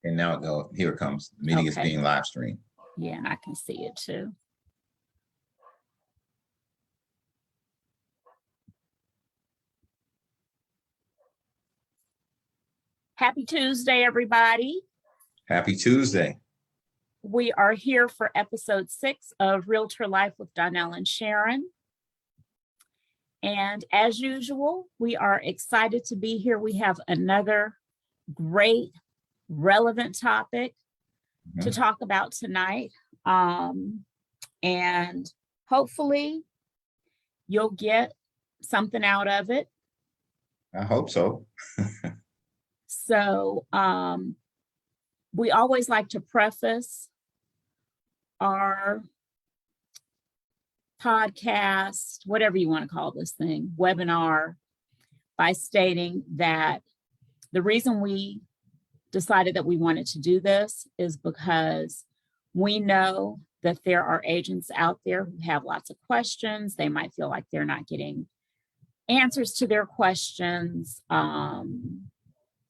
And now here it comes. The meeting is being live streamed. Yeah, and I can see it too. Happy Tuesday, everybody. Happy Tuesday. We are here for episode 6 of Realtor Life with Donell and Sharon. And as usual, we are excited to be here. We have another great, relevant topic to talk about tonight. And hopefully you'll get something out of it. I hope so. So we always like to preface our podcast, whatever you want to call this thing, webinar, by stating that the reason we decided that we wanted to do this is because we know that there are agents out there who have lots of questions. They might feel like they're not getting answers to their questions.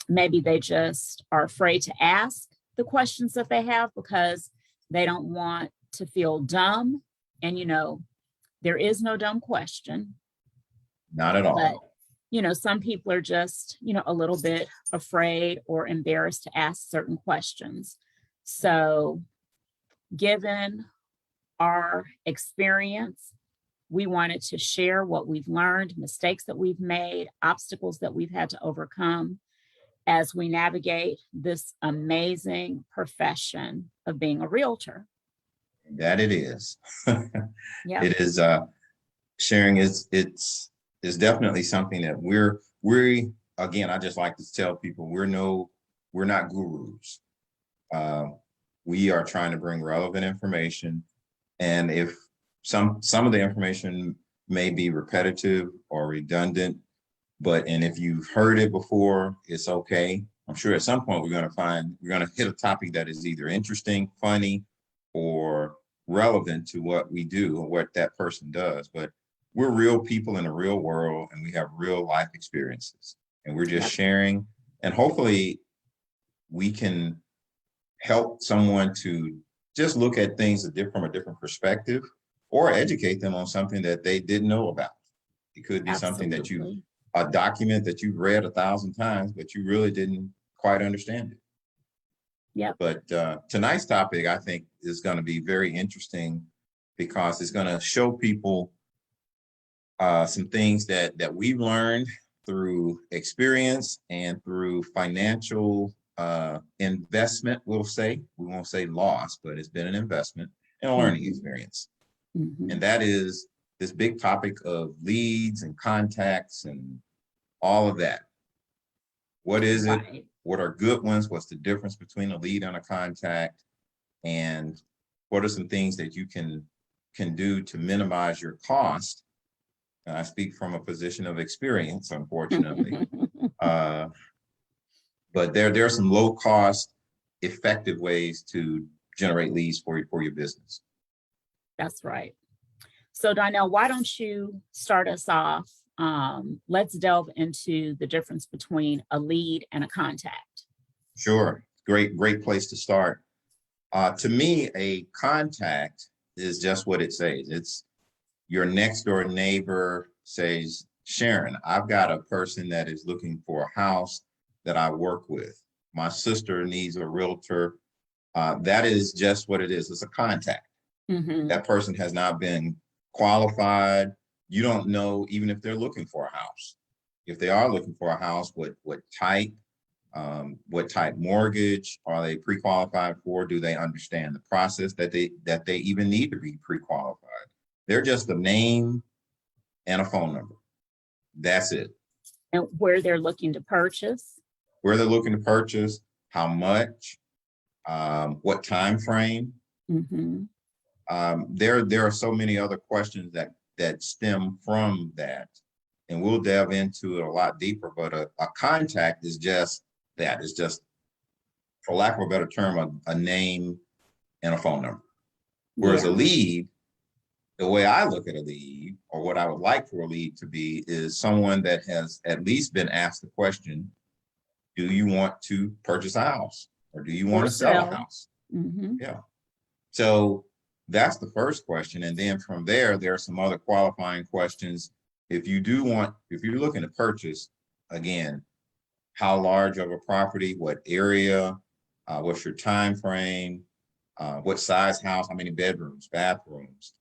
Maybe they just are afraid to ask the questions that they have because they don't want to feel dumb. And, you know, there is no dumb question. Not at all. But, you know, some people are just, you know, a little bit afraid or embarrassed to ask certain questions. So given our experience, we wanted to share what we've learned, mistakes that we've made, obstacles that we've had to overcome as we navigate this amazing profession of being a realtor. That it is. Yeah. It is sharing it's definitely something that we again, I just like to tell people we're not gurus. We are trying to bring relevant information. And if some of the information may be repetitive or redundant, and if you've heard it before, it's okay. I'm sure at some point we're going to hit a topic that is either interesting, funny, or relevant to what we do or what that person does. But we're real people in the real world, and we have real life experiences, and we're just sharing. And hopefully we can help someone to just look at things from a different perspective, or educate them on something that they didn't know about. It could be something that a document that you've read 1,000 times, but you really didn't quite understand it. Yeah. But tonight's topic, I think, is going to be very interesting because it's going to show people some things that we've learned through experience and through financial investment, we'll say. We won't say loss, but it's been an investment and a learning experience. And that is this big topic of leads and contacts and all of that. What is it? What are good ones? What's the difference between a lead and a contact? And what are some things that you can do to minimize your cost? And I speak from a position of experience, unfortunately. But there are some low cost, effective ways to generate leads for your business. That's right. So Donell, why don't you start us off? Let's delve into the difference between a lead and a contact. Sure. Great place to start. To me, a contact is just what it says. It's your next door neighbor says, Sharon, I've got a person that is looking for a house that I work with. My sister needs a realtor. That is just what it is. It's a contact. That person has not been qualified. You don't know even if they're looking for a house. If they are looking for a house, what type mortgage are they pre-qualified for? Do they understand the process that they even need to be pre-qualified? They're just a name and a phone number. That's it. And where they're looking to purchase. Where they're looking to purchase, how much, what time frame. There are so many other questions that stem from that, and we'll delve into it a lot deeper. But a contact is just that. It's just, for lack of a better term, a name and a phone number. Whereas a lead, the way I look at a lead, or what I would like for a lead to be, is someone that has at least been asked the question, do you want to purchase a house? or do you Or want to sell a sell. house? Mhm. Yeah. So that's the first question. And then from there, there are some other qualifying questions. If you're looking to purchase, again, how large of a property, what area, what's your time frame, what size house, how many bedrooms, bathrooms.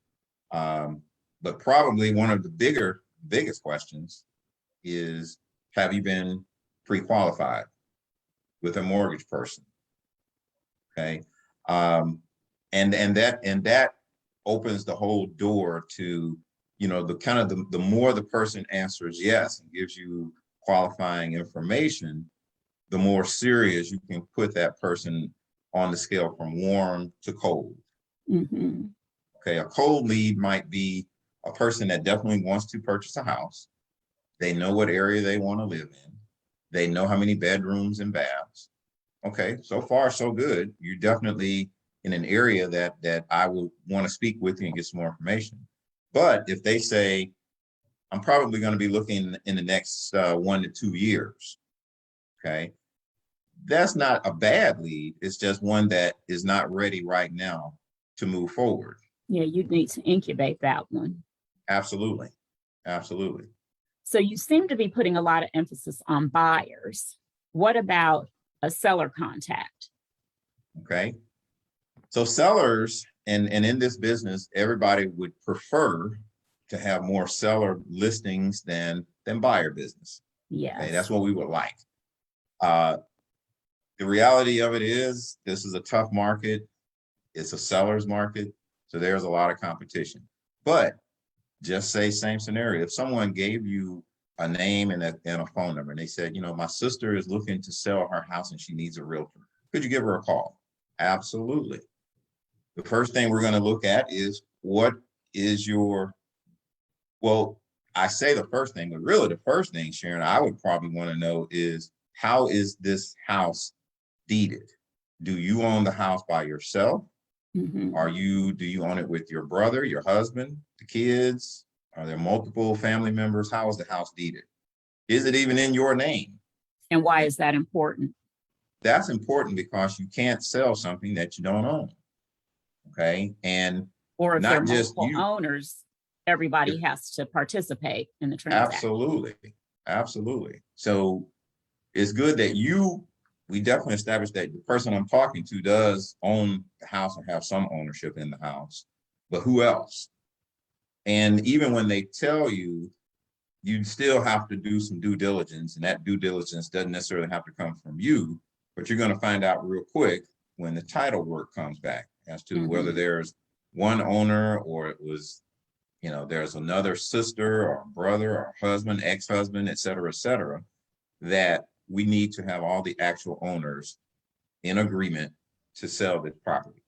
But probably one of the biggest questions is, have you been pre-qualified with a mortgage person? Okay. And that opens the whole door to, the more the person answers yes and gives you qualifying information, the more serious you can put that person on the scale from warm to cold. Mhm. Okay, a cold lead might be a person that definitely wants to purchase a house. They know what area they want to live in. They know how many bedrooms and baths. Okay, so far so good. You're definitely in an area that I would want to speak with you and get some more information. But if they say, I'm probably going to be looking in the next 1 to 2 years, okay, that's not a bad lead. It's just one that is not ready right now to move forward. Yeah, you'd need to incubate that one. Absolutely. Absolutely. So you seem to be putting a lot of emphasis on buyers. What about a seller contact? Okay. So sellers, and in this business, everybody would prefer to have more seller listings than buyer business. Okay, that's Yes. what we would like. The reality of it is this is a tough market. It's a seller's market. So there's a lot of competition. But just say same scenario. If someone gave you a name and a phone number and they said, my sister is looking to sell her house and she needs a realtor, could you give her a call? Absolutely. The first thing we're going to look at is what is well, I say the first thing, but really the first thing, Sharon, I would probably want to know is, how is this house deeded? Do you own the house by yourself? Mhm. Do you own it with your brother, your husband, the kids? Are there multiple family members? How is the house deeded? Is it even in your name? And why is that important? That's important because you can't sell something that you don't own. Okay. And Or if there are not just multiple you. owners, everybody has to participate in the transaction. Absolutely. Absolutely. So it's good that we definitely established that the person I'm talking to does own the house or have some ownership in the house, but who else? And even when they tell you, you still have to do some due diligence, and that due diligence doesn't necessarily have to come from you, but you're going to find out real quick when the title work comes back as to whether there's one owner or it was, there's another sister or brother or husband, ex-husband, et cetera, that we need to have all the actual owners in agreement to sell this property.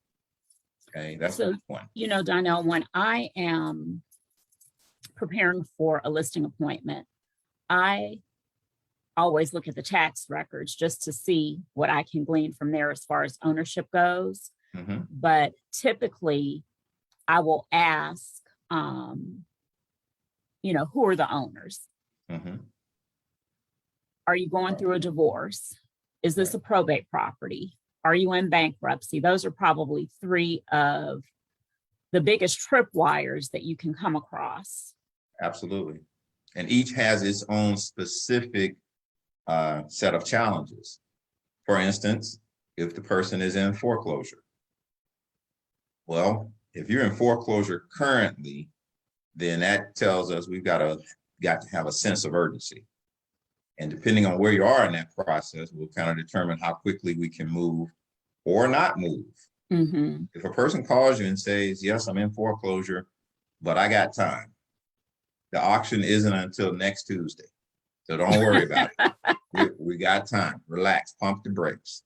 Okay, that's So, one. Donell, when I am preparing for a listing appointment, I always look at the tax records just to see what I can glean from there as far as ownership goes. Mm-hmm. But typically, I will ask, who are the owners? Mm-hmm. Are you going through a divorce? Is this Right. a probate property? Are you in bankruptcy? Those are probably three of the biggest tripwires that you can come across. Absolutely. And each has its own specific set of challenges. For instance, if the person is in foreclosure. Well, if you're in foreclosure currently, then that tells us we've got to have a sense of urgency. And depending on where you are in that process, will kind of determine how quickly we can move or not move. Mm-hmm. If a person calls you and says, yes, I'm in foreclosure, but I got time, the auction isn't until next Tuesday. So don't worry about it. We got time. Relax, pump the brakes.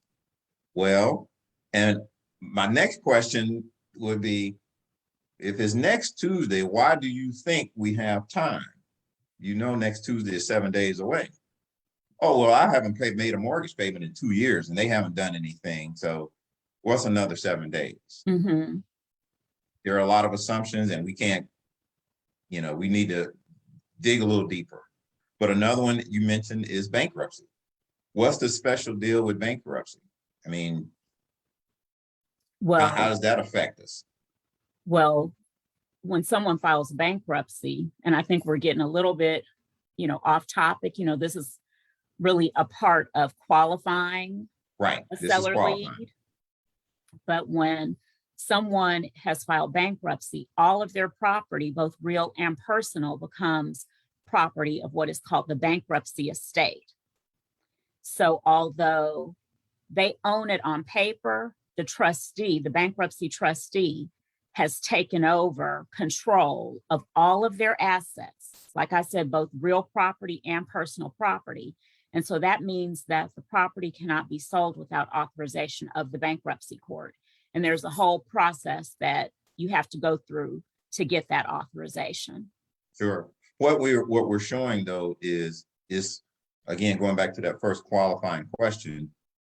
Well, and my next question would be, if it's next Tuesday, why do you think we have time? Next Tuesday is 7 days away. Oh, well, I haven't made a mortgage payment in 2 years and they haven't done anything. So what's another 7 days? Mm-hmm. There are a lot of assumptions and we can't, we need to dig a little deeper. But another one you mentioned is bankruptcy. What's the special deal with bankruptcy? I mean, Well, how does that affect us? well, when someone files bankruptcy, and I think we're getting a little bit, off topic, this is really a part of qualifying Right. a This is seller qualifying. lead. But when someone has filed bankruptcy, all of their property, both real and personal, becomes property of what is called the bankruptcy estate. So although they own it on paper, the bankruptcy trustee, has taken over control of all of their assets. Like I said, both real property and personal property. And so that means that the property cannot be sold without authorization of the bankruptcy court. And there's a whole process that you have to go through to get that authorization. Sure. What we're showing though is again, going back to that first qualifying question,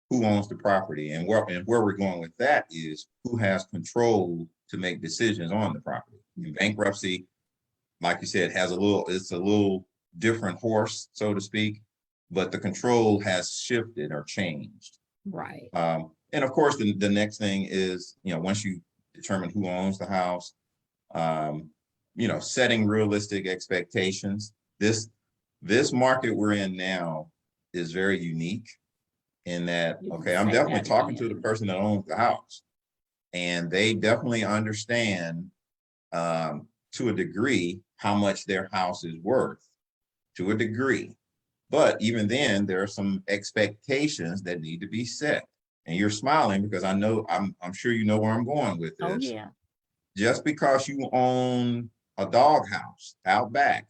who owns the property? And where we're going with that is who has control to make decisions on the property. In bankruptcy, like you said, it's a little different horse, so to speak, but the control has shifted or changed. Right. And of course, the next thing is, once you determine who owns the house, setting realistic expectations. This market we're in now is very unique in that, okay, I'm definitely talking to the person that owns the house, and they definitely understand to a degree how much their house is worth, to a degree. But even then, there are some expectations that need to be set. And you're smiling because I know I'm sure you know where I'm going with this. Oh yeah. Just because you own a doghouse out back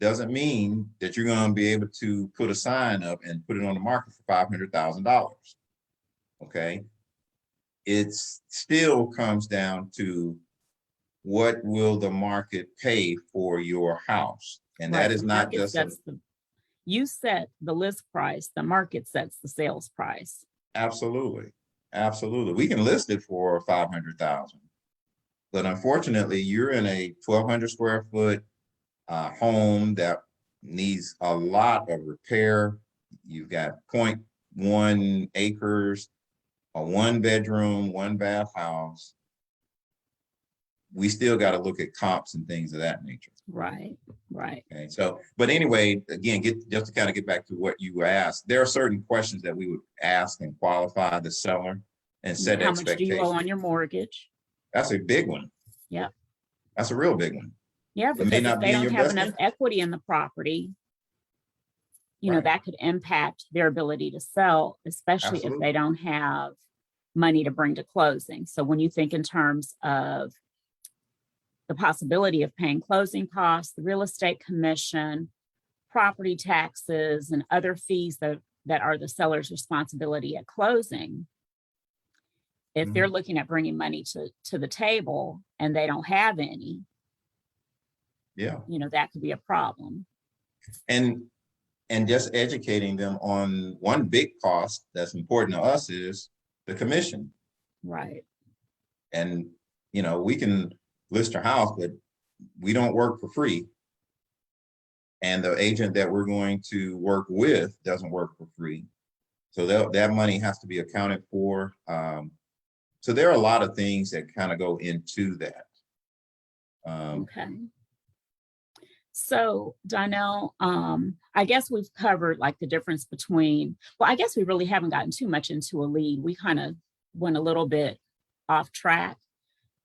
doesn't mean that you're going to be able to put a sign up and put it on the market for $500,000. Okay. It still comes down to what will the market pay for your house? And Right. that is not just you set the list price, the market sets the sales price. Absolutely. Absolutely. We can list it for 500,000. But unfortunately, you're in a 1,200 square foot home that needs a lot of repair. You've got 0.1 acres, a 1-bedroom, 1-bath house. We still got to look at comps and things of that nature. Right. Right. Okay. So, but anyway, again, just to kind of get back to what you asked, there are certain questions that we would ask and qualify the seller and set How expectations. much do you owe on your mortgage? That's a big one. Yeah. That's a real big one. Yeah, because if they don't have enough equity in the property, that could impact their ability to sell, especially if they don't have money to bring to closing. So when you think in terms of the possibility of paying closing costs, the real estate commission, property taxes, and other fees that are the seller's responsibility at closing, if they're looking at bringing money to the table and they don't have any, that could be a problem. And just educating them on one big cost that's important to us is the commission. Right. And, we can list our house, but we don't work for free. And the agent that we're going to work with doesn't work for free. So that money has to be accounted for. So there are a lot of things that kind of go into that. Okay. So Donell, I guess we've covered like the difference between, I guess we really haven't gotten too much into a lead. We kind of went a little bit off track.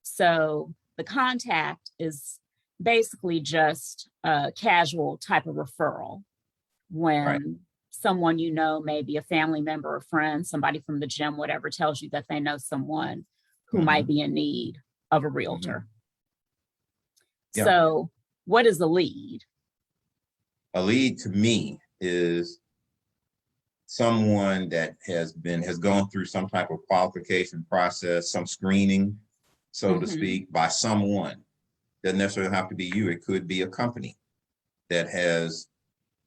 So the contact is basically just a casual type of referral when someone, maybe a family member or friend, somebody from the gym, whatever, tells you that they know someone who might be in need of a realtor. Yeah. So what is a lead? A lead to me is someone that has gone through some type of qualification process, some screening, so to speak, by someone. Doesn't necessarily have to be you. It could be a company that has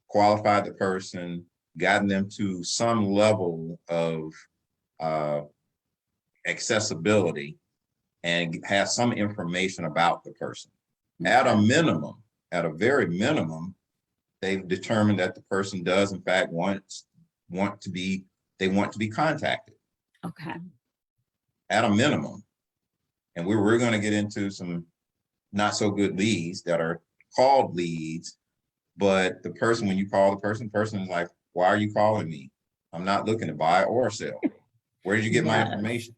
qualified the person, gotten them to some level of accessibility, and has some information about the person. At a minimum, at a very minimum, they've determined that the person does in fact want to be contacted. Okay. at a minimum. And we're going to get into some not so good leads that are called leads, but the person, when you call the person is like, why are you calling me? I'm not looking to buy or sell. Where did you get my Yes. information?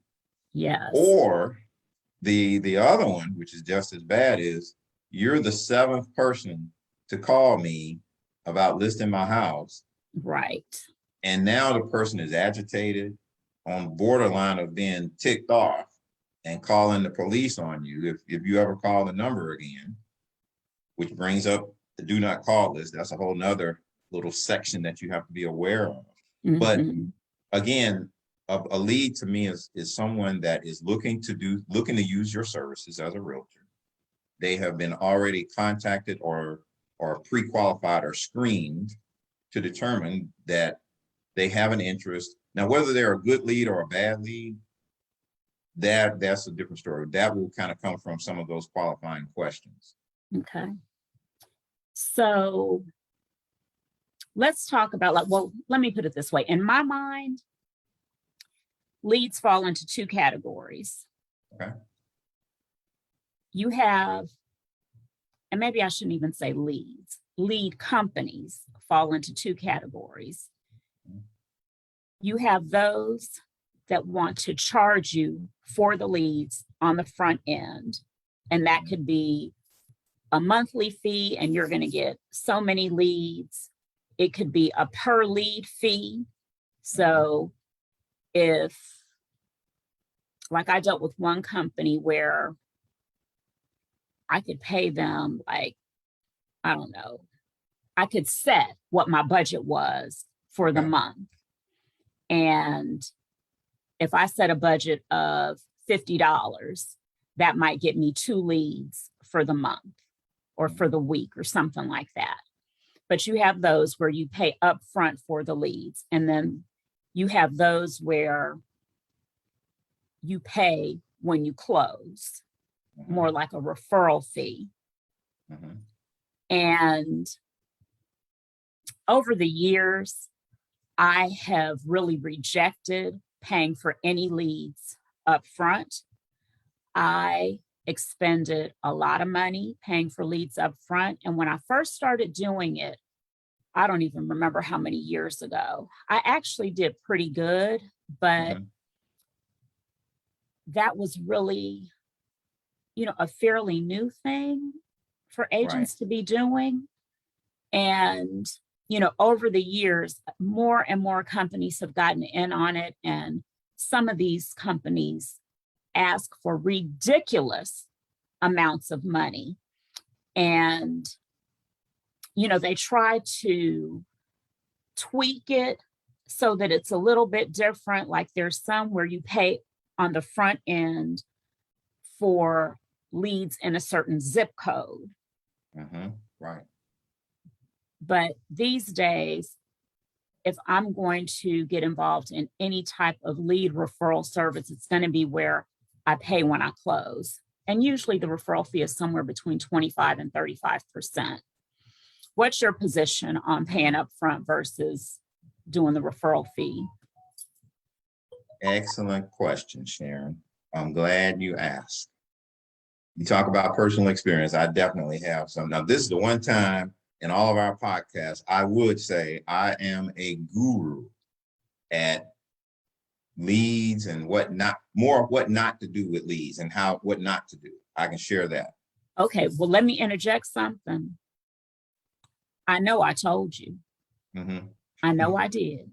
Yes. Or the other one, which is just as bad, is you're the seventh person to call me about listing my house. Right. And now the person is agitated, on borderline of being ticked off and calling the police on you if you ever call the number again, which brings up the do not call list. That's a whole nother little section that you have to be aware of. But Mhm. again, a lead to me is someone that is looking to use your services as a realtor. They have been already contacted or pre-qualified or screened to determine that they have an interest. Now, whether they're a good lead or a bad lead, that's a different story. That will kind of come from some of those qualifying questions. Okay. So let's talk about, like, well, let me put it this way. In my mind, leads fall into two categories. Okay. You have, and maybe I shouldn't even say leads, lead companies fall into two categories. You have those that want to charge you for the leads on the front end. And that could be a monthly fee and you're going to get so many leads. It could be a per lead fee. So if, like, I dealt with one company where I could pay them, like, I don't know, I could set what my budget was for the Okay. month. And if I set a budget of $50, that might get me 2 leads for the month or for the week or something like that. But you have those where you pay upfront for the leads. And then you have those where you pay when you close, more like a referral fee. And over the years, I have really rejected paying for any leads up front. I expended a lot of money paying for leads up front. And when I first started doing it, I don't even remember how many years ago, I actually did pretty good, but that was really, a fairly new thing for agents to be doing. And, over the years, more and more companies have gotten in on it. And some of these companies ask for ridiculous amounts of money. And, they try to tweak it so that it's a little bit different. Like there's some where you pay on the front end for leads in a certain zip code. Right. But these days, if I'm going to get involved in any type of lead referral service, it's going to be where I pay when I close. And usually the referral fee is somewhere between 25 and 35%. What's your position on paying up front versus doing the referral fee? Excellent question, Sharon. I'm glad you asked. You talk about personal experience. I definitely have some. Now, this is the one time in all of our podcasts, I would say I am a guru at leads and what not, more of what not to do with leads and what not to do. I can share that. Okay, well, let me interject something. I know I told you. I know I did.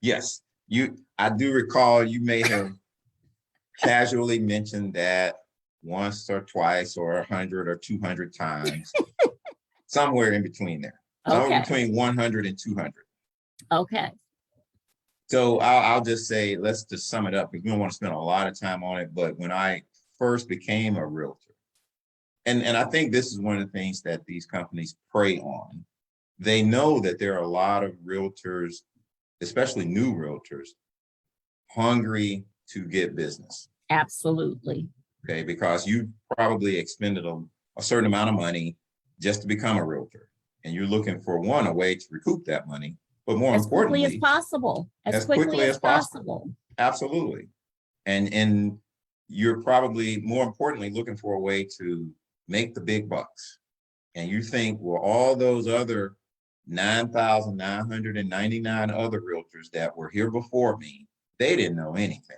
Yes, I do recall you may have casually mentioned that once or twice or 100 or 200 times, somewhere in between there, somewhere between 100 and 200. Okay. So I'll just say, let's just sum it up because we don't want to spend a lot of time on it. But when I first became a realtor, and I think this is one of the things that these companies prey on. They know that there are a lot of realtors, especially new realtors, hungry to get business. Absolutely. Okay, because you probably expended a certain amount of money just to become a realtor. And you're looking for a way to recoup that money, but more As quickly as importantly, possible, as as quickly quickly as as possible. possible. Absolutely. And you're probably more importantly looking for a way to make the big bucks. And you think, well, all those other 9,999 other realtors that were here before me, they didn't know anything.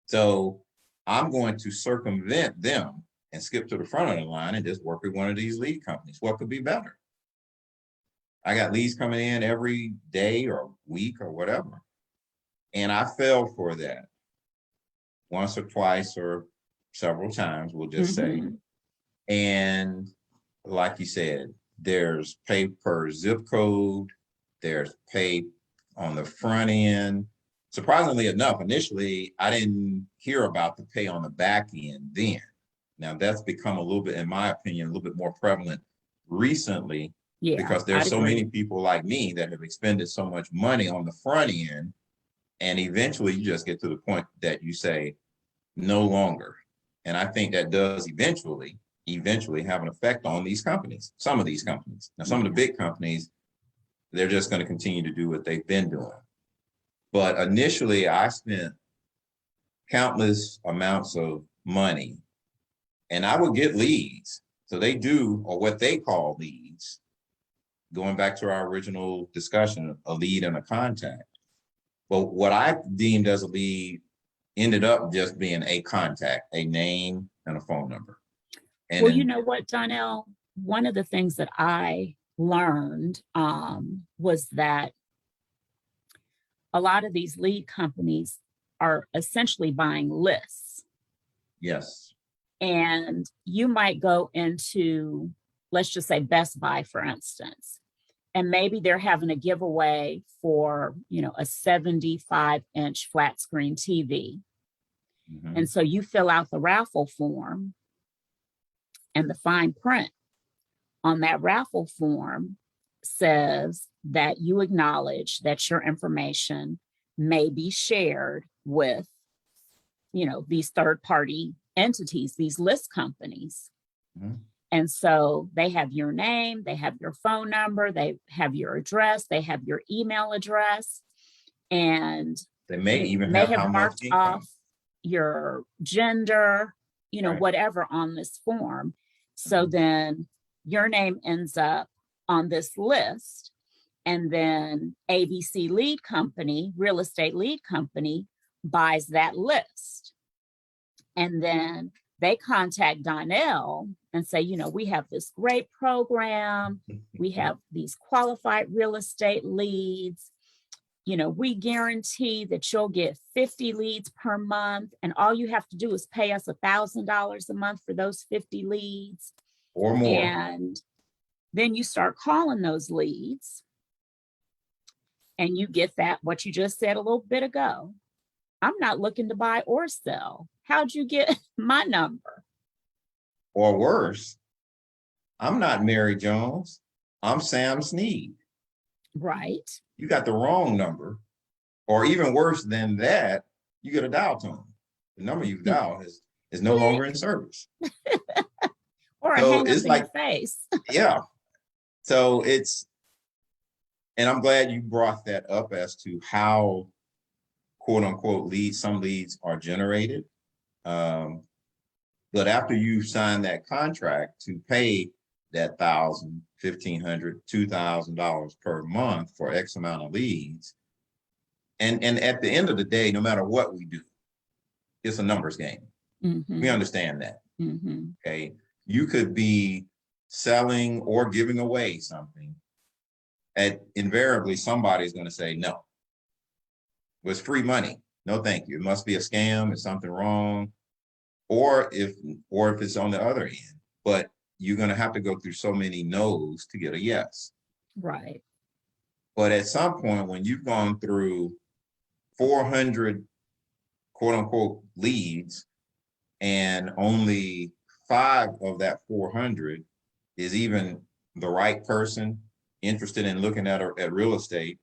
So I'm going to circumvent them and skip to the front of the line and just work with one of these lead companies. What could be better? I got leads coming in every day or week or whatever. And I fell for that once or twice or several times, we'll just say. And like you said, there's pay per zip code, there's pay on the front end. Surprisingly enough, initially, I didn't hear about the pay on the back end then. Now that's become a little bit, in my opinion, a little bit more prevalent recently, because there's so many people like me that have expended so much money on the front end. And eventually you just get to the point that you say, no longer. And I think that does eventually have an effect on these companies, some of these companies. Now, some of the big companies, they're just going to continue to do what they've been doing. But initially, I spent countless amounts of money and I would get leads. So they do, or what they call leads, going back to our original discussion, a lead and a contact. But what I deemed as a lead ended up just being a contact, a name and a phone number. And well, you know what, Donell, one of the things that I learned was that a lot of these lead companies are essentially buying lists. Yes. And you might go into, let's just say Best Buy, for instance, and maybe they're having a giveaway for, a 75-inch flat screen TV. And so you fill out the raffle form, and the fine print on that raffle form says that you acknowledge that your information may be shared with, these third-party entities, these list companies. And so they have your name, they have your phone number, they have your address, they have your email address, and they may even have how much marked off your gender, Right. whatever on this form. So then your name ends up on this list, and then ABC lead company, real estate lead company, buys that list. And then they contact Donell and say, we have this great program. We have these qualified real estate leads. We guarantee that you'll get 50 leads per month. And all you have to do is pay us $1,000 a month for those 50 leads. Or more. And then you start calling those leads. And you get that, what you just said a little bit ago. I'm not looking to buy or sell. How'd you get my number? Or worse, I'm not Mary Jones. I'm Sam Sneed. Right. You got the wrong number. Or even worse than that, you get a dial tone. The number you've dialed is no longer in service. Or a hang up in your face. Yeah. So and I'm glad you brought that up as to how, quote unquote, some leads are generated. But after you sign that contract to pay that $1,000, $1,500, $2,000 per month for X amount of leads, and at the end of the day, no matter what we do, it's a numbers game. We understand that. Okay, you could be selling or giving away something, and invariably somebody's going to say no. It was free money. No, thank you. It must be a scam. It's something wrong. Or if it's on the other end, but you're going to have to go through so many no's to get a yes. Right. But at some point, when you've gone through 400 quote unquote leads, and only 5 of that 400 is even the right person interested in looking at real estate,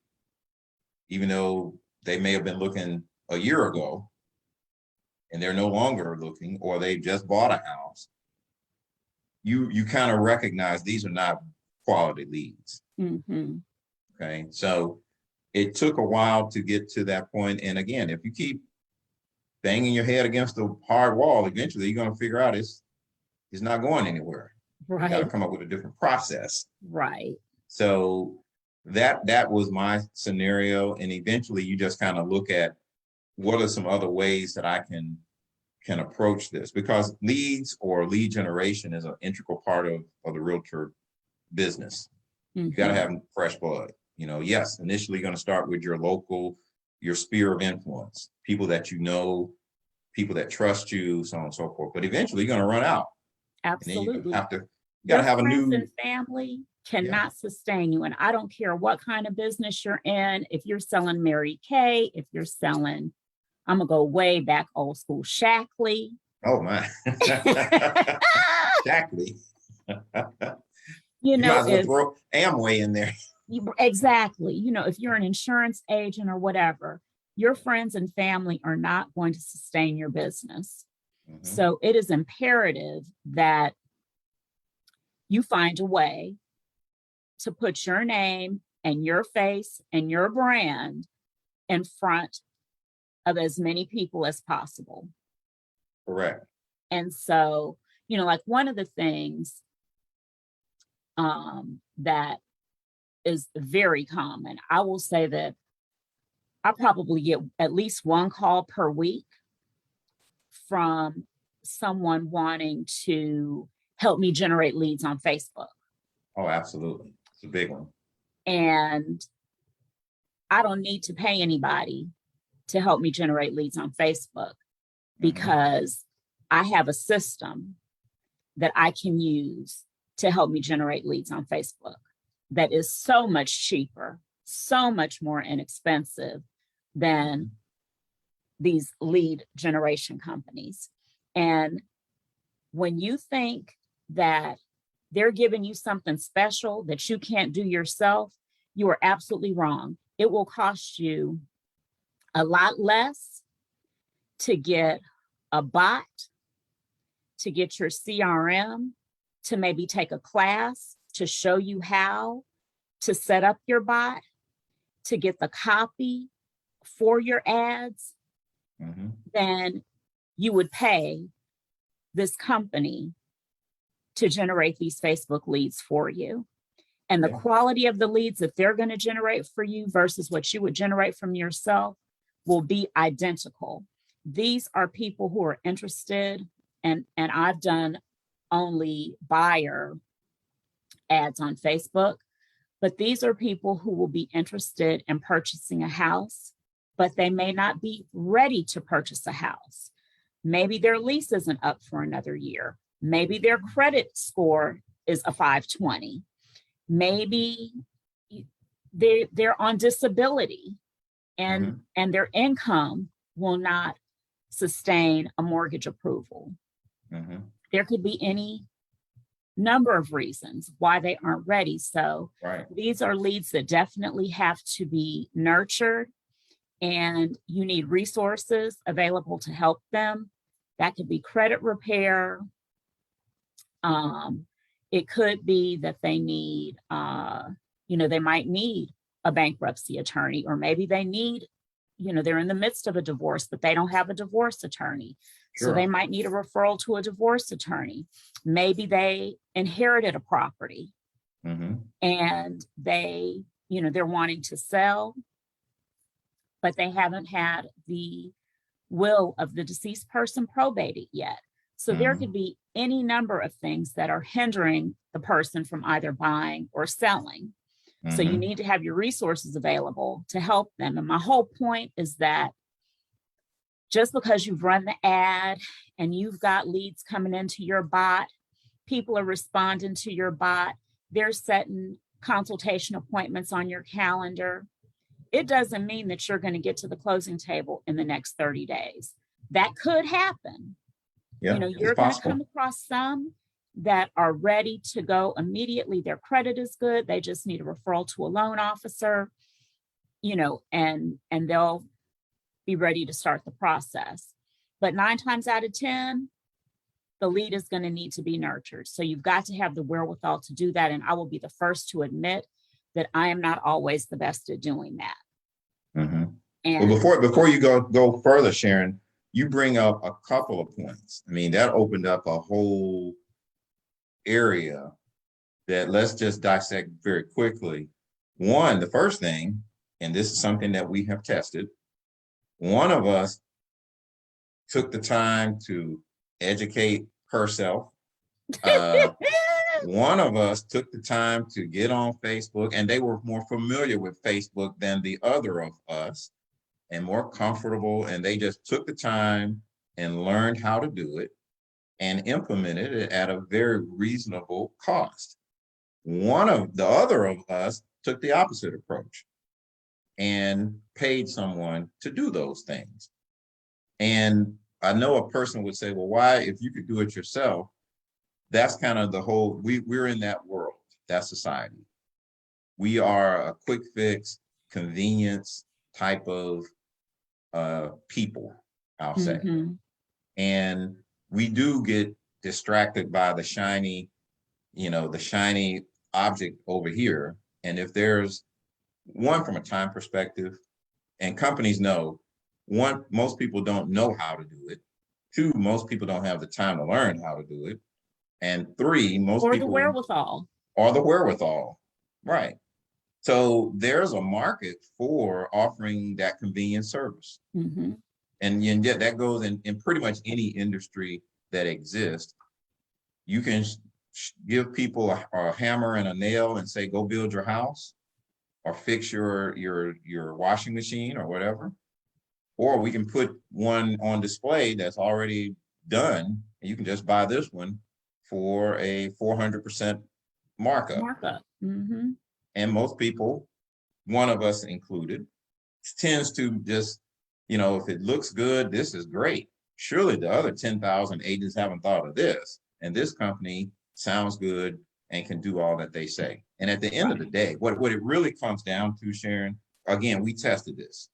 even though they may have been looking a year ago, and they're no longer looking, or they just bought a house, you kind of recognize these are not quality leads. Okay, so it took a while to get to that point. And again, if you keep banging your head against the hard wall, eventually you're going to figure out it's not going anywhere. You got to Right. come up with a different process. Right. So that was my scenario. And eventually you just kind of look at what are some other ways that I can approach this, because leads or lead generation is an integral part of the realtor business. You got to have fresh blood. You know, yes, initially you're going to start with your local, your sphere of influence, people that you know, people that trust you, so on and so forth. But eventually you're going to run out. And then you're going Absolutely. to have to, you got Your to have a friends new, and family cannot sustain you. And I don't care what kind of business you're in. If you're selling Mary Kay, if you're selling, I'm going to go way back old school, Shackley. oh my, exactly. You You know, might as well if throw Amway in there. exactly, you know, if you're an insurance agent or whatever, your friends and family are not going to sustain your business. So it is imperative that you find a way to put your name and your face and your brand in front of as many people as possible. Correct. And so, you know, like one of the things that is very common, I will say that I probably get at least one call per week from someone wanting to help me generate leads on Facebook. Oh, absolutely. It's a big one. And I don't need to pay anybody to help me generate leads on Facebook because I have a system that I can use to help me generate leads on Facebook that is so much cheaper, so much more inexpensive than these lead generation companies. And when you think that they're giving you something special that you can't do yourself, you are absolutely wrong. It will cost you a lot less to get a bot, to get your CRM, to maybe take a class to show you how to set up your bot, to get the copy for your ads, than you would pay this company to generate these Facebook leads for you. And the quality of the leads that they're going to generate for you versus what you would generate from yourself will be identical. These are people who are interested, and I've done only buyer ads on Facebook, but these are people who will be interested in purchasing a house, but they may not be ready to purchase a house. Maybe their lease isn't up for another year. Maybe their credit score is a 520. Maybe they're on disability and their income will not sustain a mortgage approval. There could be any number of reasons why they aren't ready. So these are leads that definitely have to be nurtured, and you need resources available to help them. That could be credit repair. It could be that they need, they might need a bankruptcy attorney, or maybe they need, they're in the midst of a divorce, but they don't have a divorce attorney. So they might need a referral to a divorce attorney. Maybe they inherited a property and they're wanting to sell, but they haven't had the will of the deceased person probated yet. So there could be any number of things that are hindering the person from either buying or selling. So you need to have your resources available to help them. And my whole point is that just because you've run the ad and you've got leads coming into your bot, people are responding to your bot, they're setting consultation appointments on your calendar, it doesn't mean that you're going to get to the closing table in the next 30 days. That could happen. You're going to come across some that are ready to go immediately. Their credit is good. They just need a referral to a loan officer, and they'll be ready to start the process. But 9 times out of 10, the lead is going to need to be nurtured. So you've got to have the wherewithal to do that. And I will be the first to admit that I am not always the best at doing that. Mhm. And Well, before you go further, Sharon, you bring up a couple of points. I mean, that opened up a whole area that let's just dissect very quickly. One, the first thing, and this is something that we have tested, one of us took the time to educate herself. One of us took the time to get on Facebook, and they were more familiar with Facebook than the other of us and more comfortable. And they just took the time and learned how to do it and implemented it at a very reasonable cost. One of the other of us took the opposite approach and paid someone to do those things. And I know a person would say, well, why, if you could do it yourself? That's kind of the whole, we're in that world, that society. We are a quick fix, convenience type of people, I'll say. Mhm. And we do get distracted by the shiny, the shiny object over here. And if there's one, from a time perspective, and companies know, one, most people don't know how to do it. Two, most people don't have the time to learn how to do it. And three, most Or the people wherewithal. are the wherewithal. Right. So there's a market for offering that convenient service. Mhm. And yet that goes in pretty much any industry that exists. You can give people a hammer and a nail and say, go build your house or fix your washing machine or whatever. Or we can put one on display that's already done, and you can just buy this one for a 400% markup. Mhm. And most people, one of us included, tends to just, if it looks good, this is great. Surely the other 10,000 agents haven't thought of this. And this company sounds good and can do all that they say. And at the end of the day, what it really comes down to, Sharon, again, we tested this.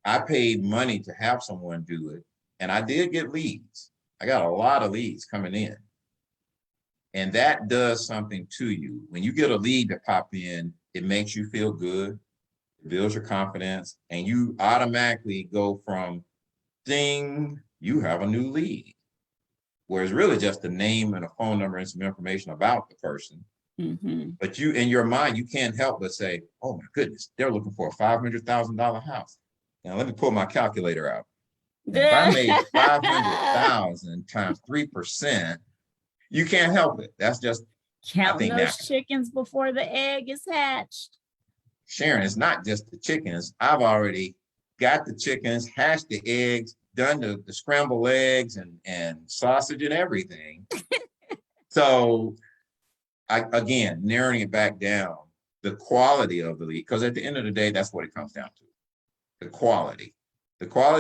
I paid money to have someone do it, and I did get leads. I got a lot of leads coming in. And that does something to you. When you get a lead to pop in, it makes you feel good, it builds your confidence, and you automatically go from ding, you have a new lead. Whereas really just the name and a phone number and some information about the person. Mhm. But you, in your mind, you can't help but say, oh my goodness, they're looking for a $500,000 house. Now let me pull my calculator out. Now, if I made 500,000 times 3%, you can't help it. That's just, I Counting think, those natural. chickens before the egg is hatched. Sharon, it's not just the chickens. I've already got the chickens, hashed the eggs, done the scrambled eggs and sausage and everything. So again, narrowing it back down, the quality of the lead, because at the end of the day, that's what it comes down to. The quality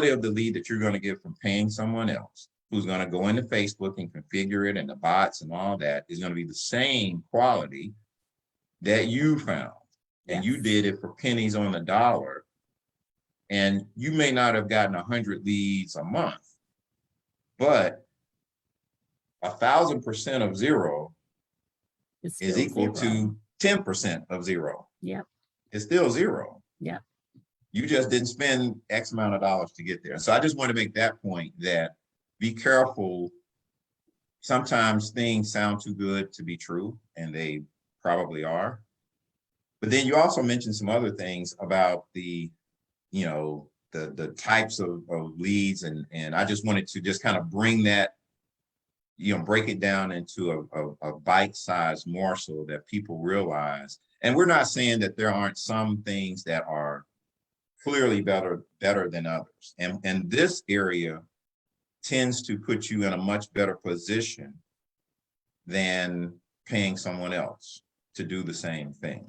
of the lead that you're going to get from paying someone else who's going to go into Facebook and configure it and the bots and all that is going to be the same quality that you found. And you did it for pennies on the dollar. And you may not have gotten 100 leads a month, but 1,000% of zero is equal to 10% of zero. Yep. It's still zero. Yep. You just didn't spend X amount of dollars to get there. So I just want to make that point, that be careful. Sometimes things sound too good to be true, and they probably are. But then you also mentioned some other things about the types of leads. And I just wanted to just kind of bring that, break it down into a bite-sized morsel that people realize. And we're not saying that there aren't some things that are clearly better than others. And this area tends to put you in a much better position than paying someone else to do the same thing.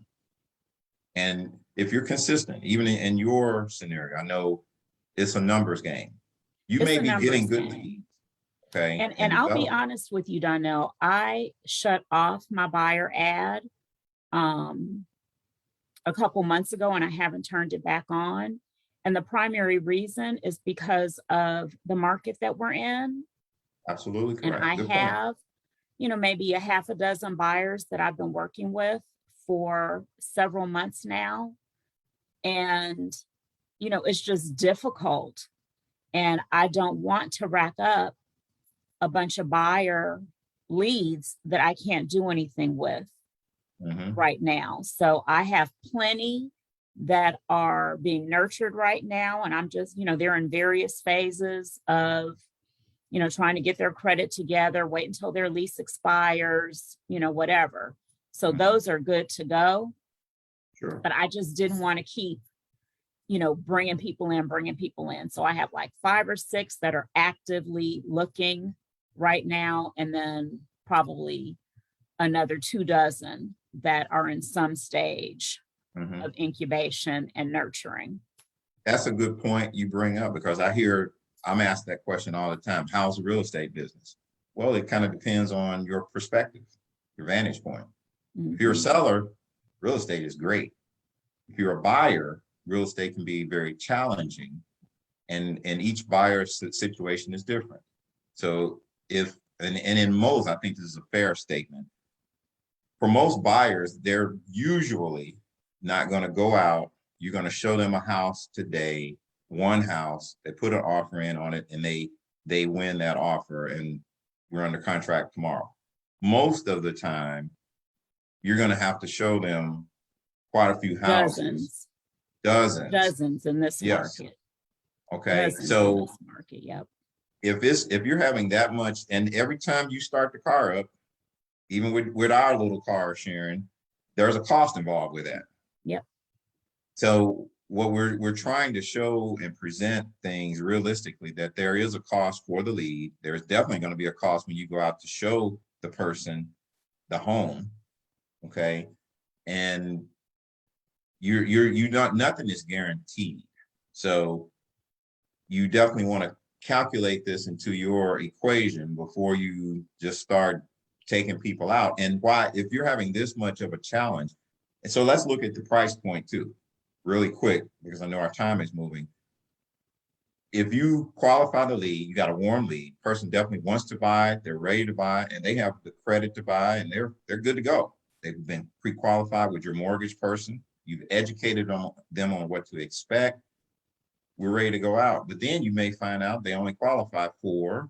And if you're consistent, even in your scenario, I know it's a numbers game. You may be getting good leads. Okay. And I'll be honest with you, Donell, I shut off my buyer ad a couple months ago, and I haven't turned it back on. And the primary reason is because of the market that we're in. Absolutely correct. And I have, maybe a half a dozen buyers that I've been working with for several months now. And, it's just difficult. And I don't want to rack up a bunch of buyer leads that I can't do anything with right now. So I have plenty that are being nurtured right now. And I'm just, they're in various phases of, trying to get their credit together, wait until their lease expires, whatever. So those are good to go. Sure. But I just didn't want to keep, bringing people in. So I have like 5 or 6 that are actively looking right now. And then probably another 24 that are in some stage of incubation and nurturing. That's a good point you bring up, because I'm asked that question all the time. How's the real estate business? Well, it kind of depends on your perspective, your vantage point. If you're a seller, real estate is great. If you're a buyer, real estate can be very challenging, and each buyer's situation is different. So and in most, I think this is a fair statement. For most buyers, they're usually not going to go out. You're going to show them a house today, one house, they put an offer in on it, and they win that offer, and we're under contract tomorrow. Most of the time, you're going to have to show them quite a few houses. Dozens in this market. Okay. Dozens So in this market, yep. If you're having that much, and every time you start the car up, even with our little car, Sharon, there's a cost involved with that. Yep. So what we're trying to show and present things realistically, that there is a cost for the lead. There's definitely going to be a cost when you go out to show the person the home. Okay. And you're not, nothing is guaranteed. So you definitely want to calculate this into your equation before you just start taking people out. And why, if you're having this much of a challenge, and so let's look at the price point too, really quick, because I know our time is moving. If you qualify the lead, you got a warm lead, person definitely wants to buy, they're ready to buy, and they have the credit to buy, and they're good to go. They've been pre-qualified with your mortgage person. You've educated them on what to expect. We're ready to go out. But then you may find out they only qualify for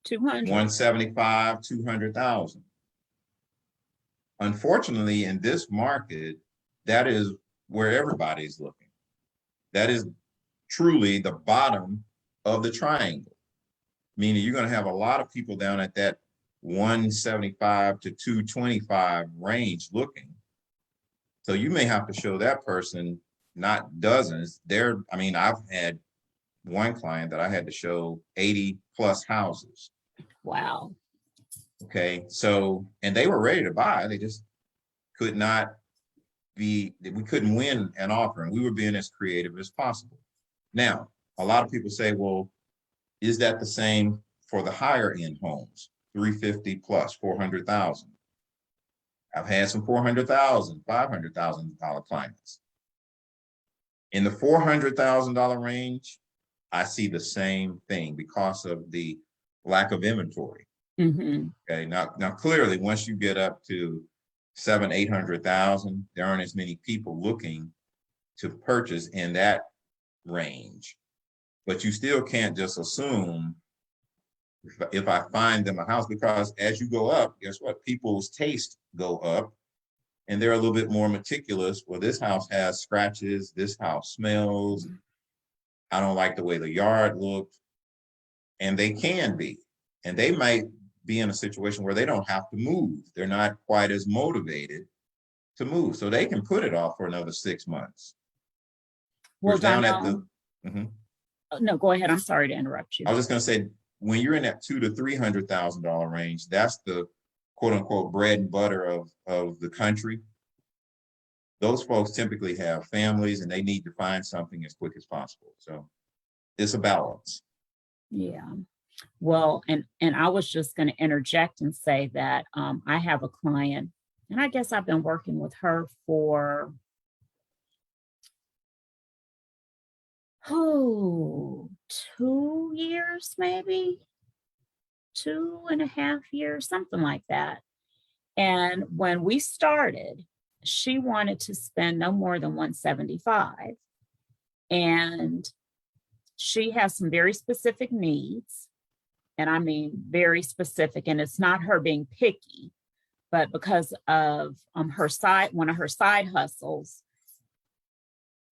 200, 175, 200,000. Unfortunately, in this market, that is where everybody's looking. That is truly the bottom of the triangle, meaning you're going to have a lot of people down at that 175 to 225 range looking. So you may have to show that person not dozens. I've had one client that I had to show 80 plus houses. Wow. Okay. So, and they were ready to buy. They just could not we couldn't win an offer, and we were being as creative as possible. Now, a lot of people say, well, is that the same for the higher end homes, 350 plus, 400,000? I've had some $400,000, $500,000 clients. In the $400,000 range, I see the same thing because of the lack of inventory. Okay, now clearly, once you get up to 700,000, 800,000, there aren't as many people looking to purchase in that range. But you still can't just assume if I find them a house, because as you go up, guess what? People's tastes go up, and they're a little bit more meticulous. Well, this house has scratches. This house smells. I don't like the way the yard looked. And they can be. And they might be in a situation where they don't have to move. They're not quite as motivated to move. So they can put it off for another 6 months. Well, down at Donell, no, go ahead. I'm sorry to interrupt you. I was just going to say, when you're in that $200,000 to $300,000 range, that's the quote unquote bread and butter of the country. Those folks typically have families, and they need to find something as quick as possible. So it's a balance. Yeah. Well, and I was just going to interject and say that I have a client, and I guess I've been working with her for 2 years, maybe 2.5 years, something like that. And when we started, she wanted to spend no more than 175. And she has some very specific needs. And I mean, very specific. And it's not her being picky, but because of one of her side hustles,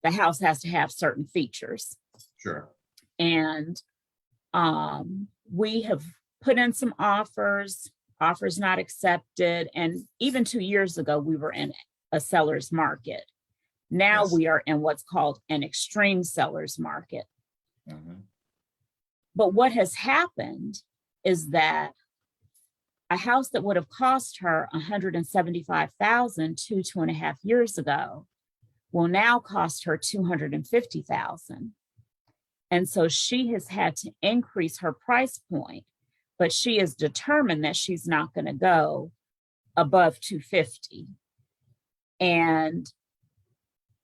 the house has to have certain features. Sure. And we have put in some offers not accepted. And even 2 years ago, we were in a seller's market. Now Yes. we are in what's called an extreme seller's market. Mhm. But what has happened is that a house that would have cost her $175,000 2.5 years ago will now cost her $250,000. And so she has had to increase her price point, but she is determined that she's not going to go above $250,000. And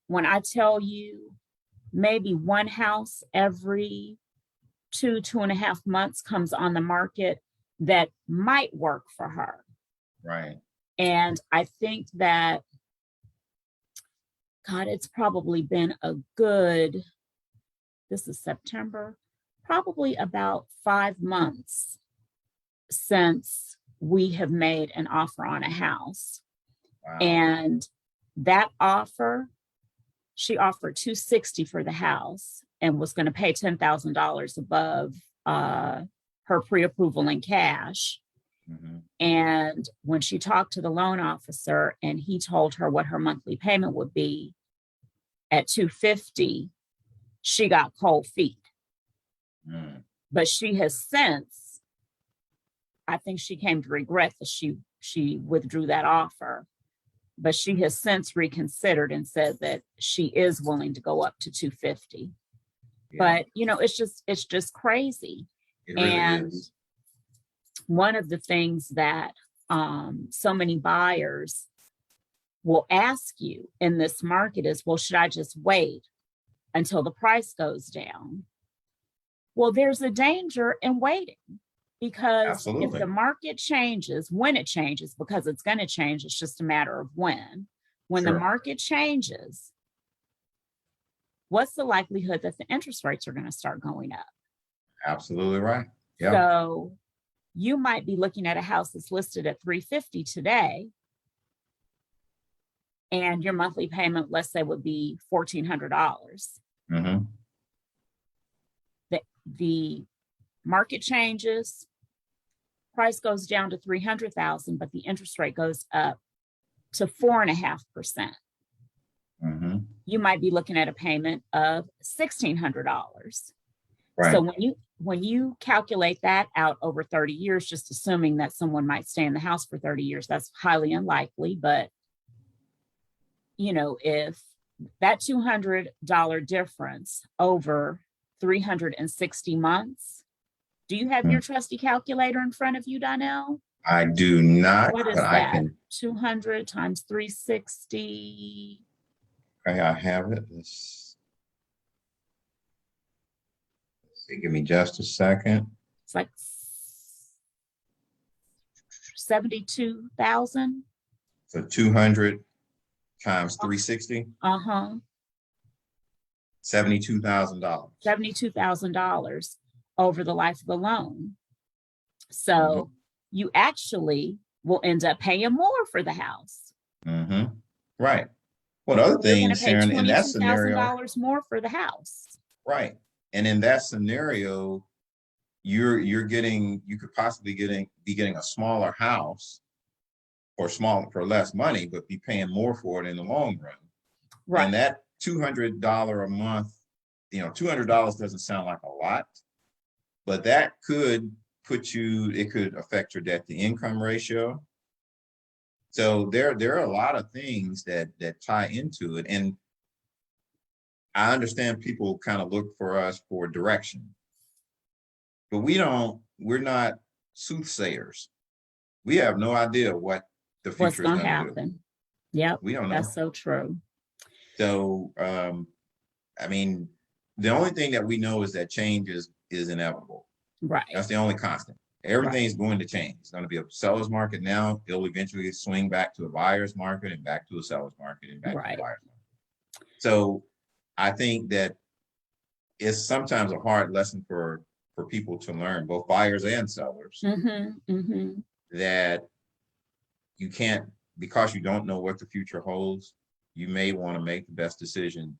when I tell you, maybe one house every 2.5 months comes on the market that might work for her. Right. And I think that, God, it's probably been a good, this is September, probably about 5 months since we have made an offer on a house. Wow. And that offer, she offered $260,000 for the house and was going to pay $10,000 above her pre-approval in cash. Mhm. And when she talked to the loan officer and he told her what her monthly payment would be at $250,000, she got cold feet. Mm. But she has since, I think she came to regret that she withdrew that offer. But she has since reconsidered and said that she is willing to go up to $250,000. Yeah. But it's just crazy. It really And is. one of the things that so many buyers will ask you in this market is, well, should I just wait until the price goes down? Well, there's a danger in waiting, because Absolutely. if the market changes, when it changes, because it's going to change, it's just a matter of when. When the Sure. market changes, what's the likelihood that the interest rates are going to start going up? Absolutely right. Yeah. So you might be looking at a house that's listed at $350,000 today, and your monthly payment, let's say, would be $1,400. Mm-hmm. The market changes, price goes down to $300,000, but the interest rate goes up to 4.5%. Mm-hmm. You might be looking at a payment of $1,600. Right. So when you calculate that out over 30 years, just assuming that someone might stay in the house for 30 years, that's highly unlikely. But if that $200 difference over 360 months, do you have your trusty calculator in front of you, Donell? I do not. What is but I that? can. 200 times 360. Okay, I have it. Let's see. Give me just a second. It's like 72,000. So 200 times 360, Uh-huh. $72,000. $72,000 over the life of the loan. So you actually will end up paying more for the house. Mm-hmm. Right. What other You're going things, to pay Sharon, in that scenario? $22,000 more for the house. Right. And in that scenario, you could possibly be getting a smaller house for less money, but be paying more for it in the long run. Right. And that $200 a month, $200 doesn't sound like a lot, but that could it could affect your debt to income ratio. So there are a lot of things that tie into it. And I understand people kind of look for us for direction, but we're not soothsayers. We have no idea what the What's future is going to going to do. happen? Yep. We don't know. That's so true. So, I mean, the only thing that we know is that change is inevitable. Right. That's the only constant. Everything's going to change. It's going to be a seller's market now. It'll eventually swing back to a buyer's market and back to a seller's market and back to a Right. buyer's market. So I think that it's sometimes a hard lesson for people to learn, both buyers and sellers, that you can't, because you don't know what the future holds, you may want to make the best decision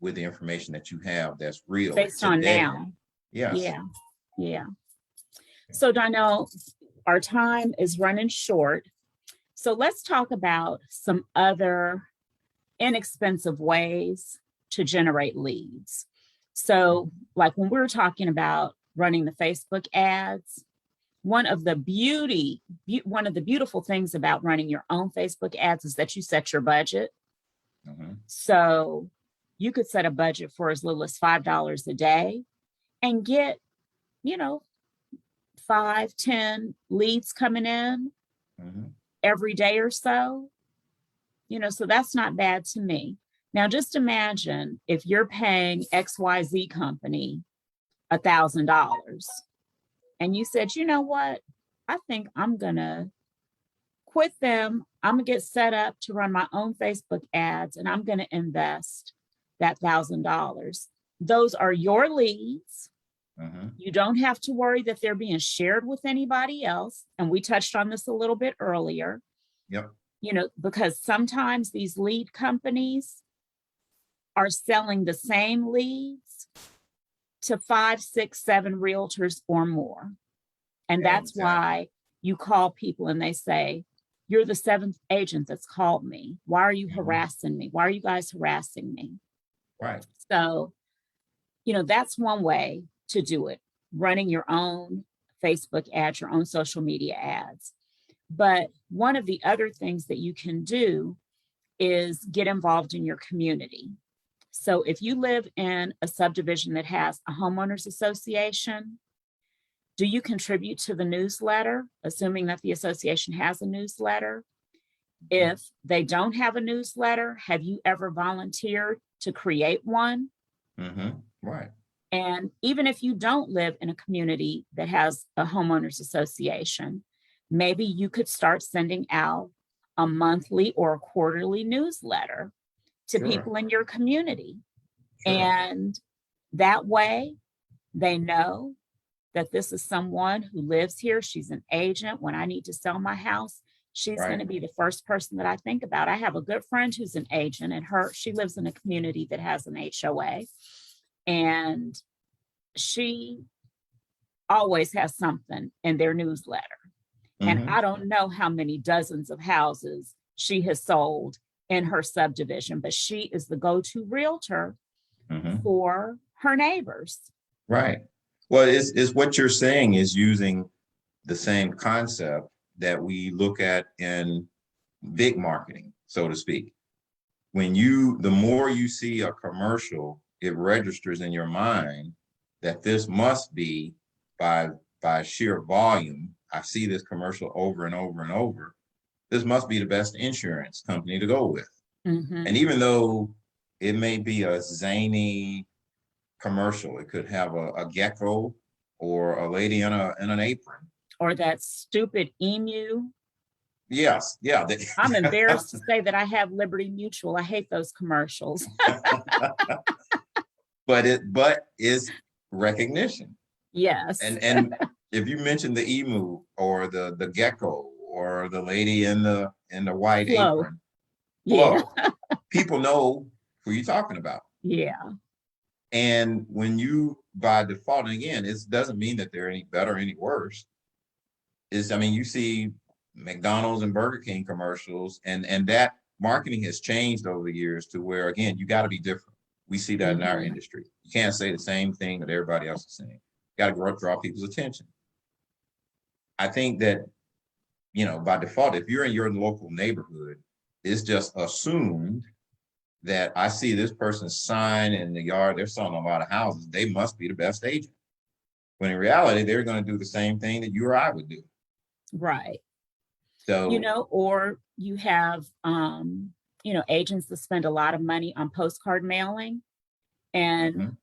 with the information that you have that's real Based on today. now. Yes. Yeah. Yeah. So Donell, our time is running short. So let's talk about some other inexpensive ways to generate leads. So like when we're talking about running the Facebook ads, one of the beautiful things about running your own Facebook ads is that you set your budget. So you could set a budget for as little as $5 a day and get, 5, 10 leads coming in every day or so. So that's not bad to me. Now, just imagine if you're paying XYZ company $1,000 and you said, you know what, I think I'm going to quit them. I'm going to get set up to run my own Facebook ads and I'm going to invest that $1,000. Those are your leads. You don't have to worry that they're being shared with anybody else. And we touched on this a little bit earlier. Yep. Because sometimes these lead companies are selling the same leads to 5, 6, 7 realtors or more. And that's why you call people and they say, you're the 7th agent that's called me. Why are you harassing me? Why are you guys harassing me? Right. So, that's one way to do it, running your own Facebook ads, your own social media ads. But one of the other things that you can do is get involved in your community. So if you live in a subdivision that has a homeowners association, do you contribute to the newsletter, assuming that the association has a newsletter? If they don't have a newsletter, have you ever volunteered to create one? Right. And even if you don't live in a community that has a homeowners association, maybe you could start sending out a monthly or a quarterly newsletter to people in your community. And that way they know that this is someone who lives here. She's an agent. When I need to sell my house, she's going to be the first person that I think about. I have a good friend who's an agent and she lives in a community that has an HOA. And she always has something in their newsletter. And I don't know how many dozens of houses she has sold in her subdivision, but she is the go-to realtor for her neighbors. Right. Well, it's what you're saying is using the same concept that we look at in big marketing, so to speak. The more you see a commercial, it registers in your mind that this must be by sheer volume. I see this commercial over and over and over. This must be the best insurance company to go with. And even though it may be a zany commercial, it could have a gecko or a lady in an apron. Or that stupid emu. Yes. Yeah. I'm embarrassed to say that I have Liberty Mutual. I hate those commercials. But it's recognition. Yes. And if you mention the emu or the gecko or the lady in the white apron, people know who you're talking about. Yeah. And when you, by default, and again, it doesn't mean that they're any better or any worse. You see McDonald's and Burger King commercials, and that marketing has changed over the years to where, again, you got to be different. We see that in our industry. You can't say the same thing that everybody else is saying. You got to draw people's attention. I think that, by default, if you're in your local neighborhood, it's just assumed that I see this person's sign in the yard, they're selling a lot of houses, they must be the best agent. When in reality, they're going to do the same thing that you or I would do. Right. So, or you have, agents that spend a lot of money on postcard mailing. And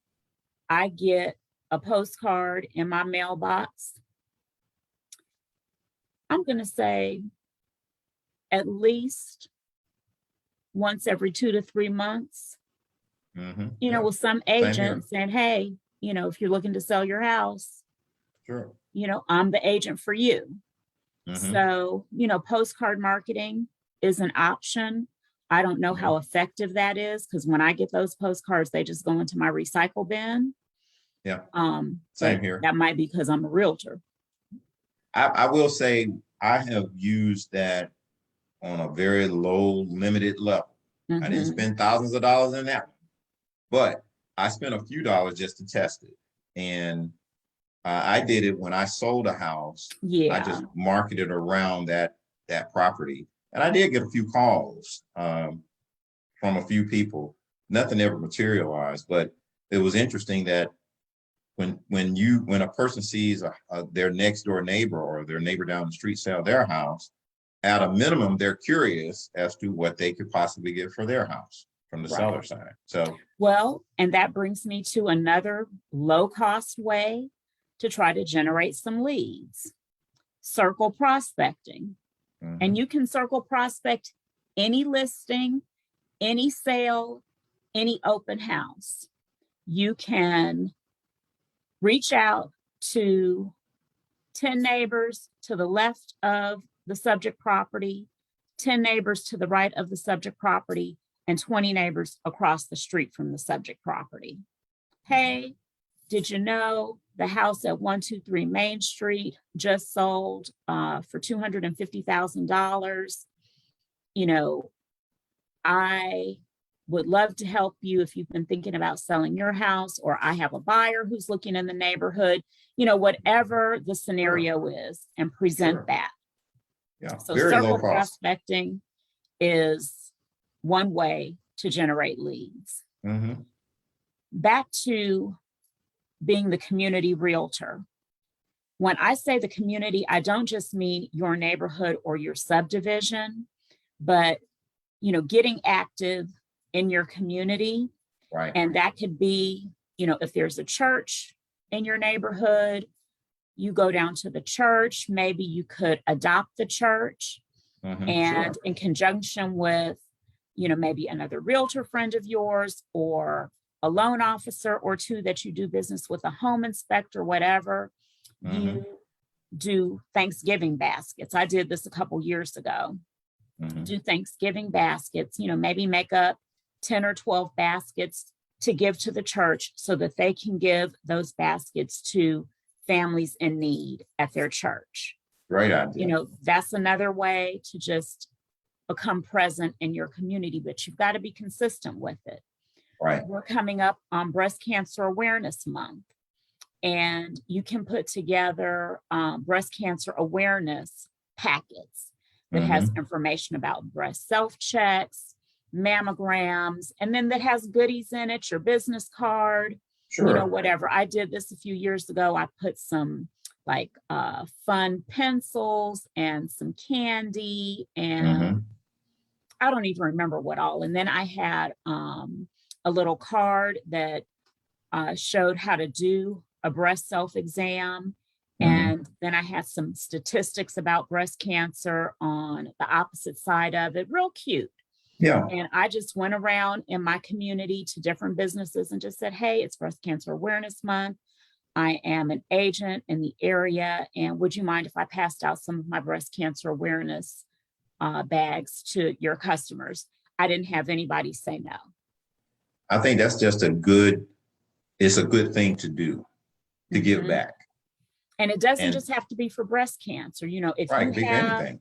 I get a postcard in my mailbox I'm going to say at least once every 2 to 3 months, Yeah, with some same here. agent saying, hey, if you're looking to sell your house, Sure. I'm the agent for you. Mhm. So, postcard marketing is an option. I don't know how effective that is because when I get those postcards, they just go into my recycle bin. Yeah, But same here. that might be because I'm a realtor. I will say I have used that on a very low, limited level. I didn't Mhm. spend thousands of dollars in that one, but I spent a few dollars just to test it. And I did it when I sold a house. I Yeah, just marketed around that property, and I did get a few calls from a few people. Nothing ever materialized, but it was interesting that when a person sees their next door neighbor or their neighbor down the street sell their house, at a minimum, they're curious as to what they could possibly get for their house from the right. seller side. So, Well, and that brings me to another low cost way to try to generate some leads. Circle prospecting. And you can circle prospect any listing, any sale, any open house. You can reach out to 10 neighbors to the left of the subject property, 10 neighbors to the right of the subject property, and 20 neighbors across the street from the subject property. Hey, did you know the house at 123 Main Street just sold for $250,000? I would love to help you if you've been thinking about selling your house, or I have a buyer who's looking in the neighborhood, whatever the scenario is, and present sure. that. Yeah, So very low circle cost. prospecting is one way to generate leads. Back to being the community realtor. When I say the community, I don't just mean your neighborhood or your subdivision, but getting active in your community. Right. And that could be, if there's a church in your neighborhood, you go down to the church. Maybe you could adopt the church, and in conjunction with, maybe another realtor friend of yours or a loan officer or two that you do business with, a home inspector, whatever, you do Thanksgiving baskets. I did this a couple years ago. Do Thanksgiving baskets, maybe make up 10 or 12 baskets to give to the church so that they can give those baskets to families in need at their church. Great idea. That's another way to just become present in your community, but you've got to be consistent with it. Right. We're coming up on Breast Cancer Awareness Month, and you can put together breast cancer awareness packets that has information about breast self-checks, mammograms, and then that has goodies in it, your business card, Sure. whatever. I did this a few years ago. I put some fun pencils and some candy, and I don't even remember what all. And then I had a little card that showed how to do a breast self-exam. And then I had some statistics about breast cancer on the opposite side of it. Real cute. Yeah. And I just went around in my community to different businesses and just said, hey, it's Breast Cancer Awareness Month. I am an agent in the area. And would you mind if I passed out some of my breast cancer awareness bags to your customers? I didn't have anybody say no. I think that's just it's a good thing to do, to give back. And it doesn't And just have to be for breast cancer. If right, it you could be for have, anything.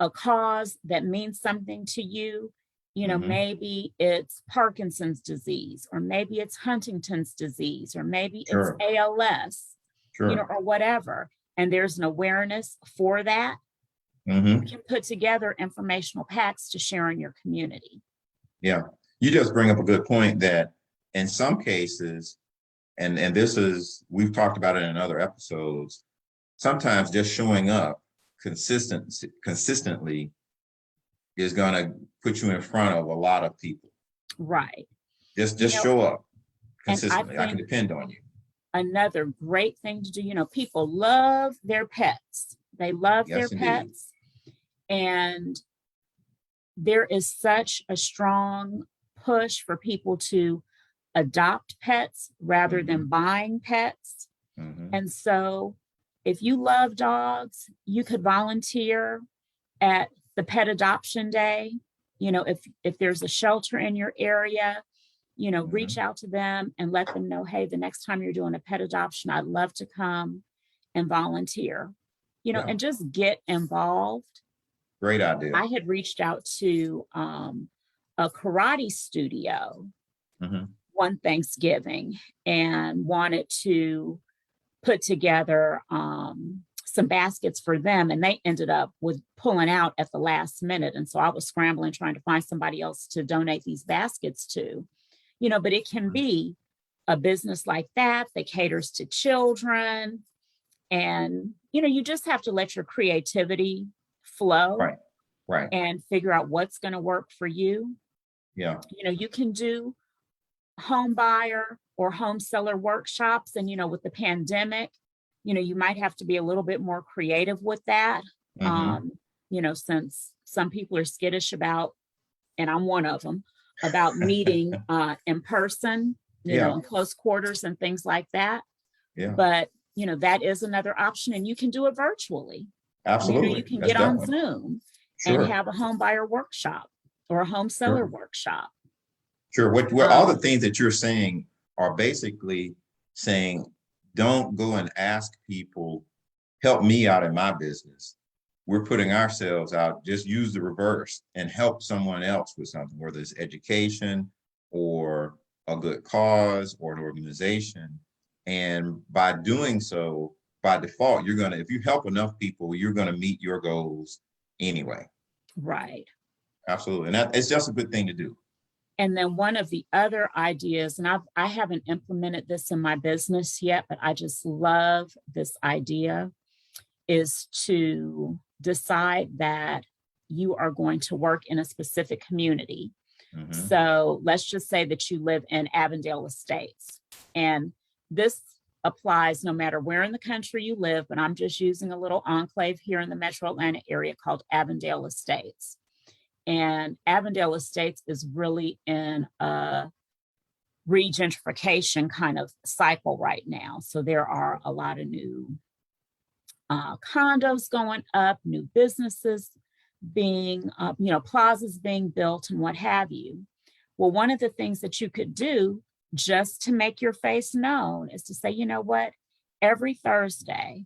a cause that means something to you, maybe it's Parkinson's disease, or maybe it's Huntington's disease, or maybe Sure. it's ALS, Sure. or whatever. And there's an awareness for that. You can put together informational packs to share in your community. Yeah. You just bring up a good point that in some cases, and this is, we've talked about it in other episodes, sometimes just showing up consistently is going to put you in front of a lot of people. Right. Just show up consistently. And I can depend on you. Another great thing to do, people love their pets. They love their Yes, indeed. pets. And there is such a strong push for people to adopt pets rather than buying pets. And so if you love dogs, you could volunteer at the pet adoption day. You know, if there's a shelter in your area, you know, reach out to them and let them know, hey, the next time you're doing a pet adoption, I'd love to come and volunteer, you know, Yeah. and just get involved. Great idea. I had reached out to a karate studio one Thanksgiving and wanted to put together some baskets for them, and they ended up with pulling out at the last minute. And so I was scrambling trying to find somebody else to donate these baskets to, you know, but it can be a business like that caters to children. And, you know, you just have to let your creativity flow. Right. And figure out what's going to work for you. Yeah. You know, you can do home buyer or home seller workshops. And, you know, with the pandemic, you know, you might have to be a little bit more creative with that. You know, since some people are skittish about, and I'm one of them, about meeting in person, you know, in close quarters and things like that. Yeah. But, you know, that is another option, and you can do it virtually. Absolutely. You know, you can get on Zoom and have a home buyer workshop or a home seller workshop. Sure. What all the things that you're saying are basically saying, don't go and ask people, help me out in my business. We're putting ourselves out, just use the reverse and help someone else with something, whether it's education or a good cause or an organization. And by doing so, by default, you're going to, if you help enough people, you're going to meet your goals anyway. Right. Absolutely. And that, it's just a good thing to do. And then one of the other ideas, and I haven't implemented this in my business yet, but I just love this idea, is to decide that you are going to work in a specific community. So let's just say that you live in Avondale Estates. And this applies no matter where in the country you live, but I'm just using a little enclave here in the metro Atlanta area called Avondale Estates. And Avondale Estates is really in a regentrification kind of cycle right now. So there are a lot of new condos going up, new businesses being, you know, plazas being built and what have you. Well, one of the things that you could do just to make your face known is to say, you know what, every Thursday,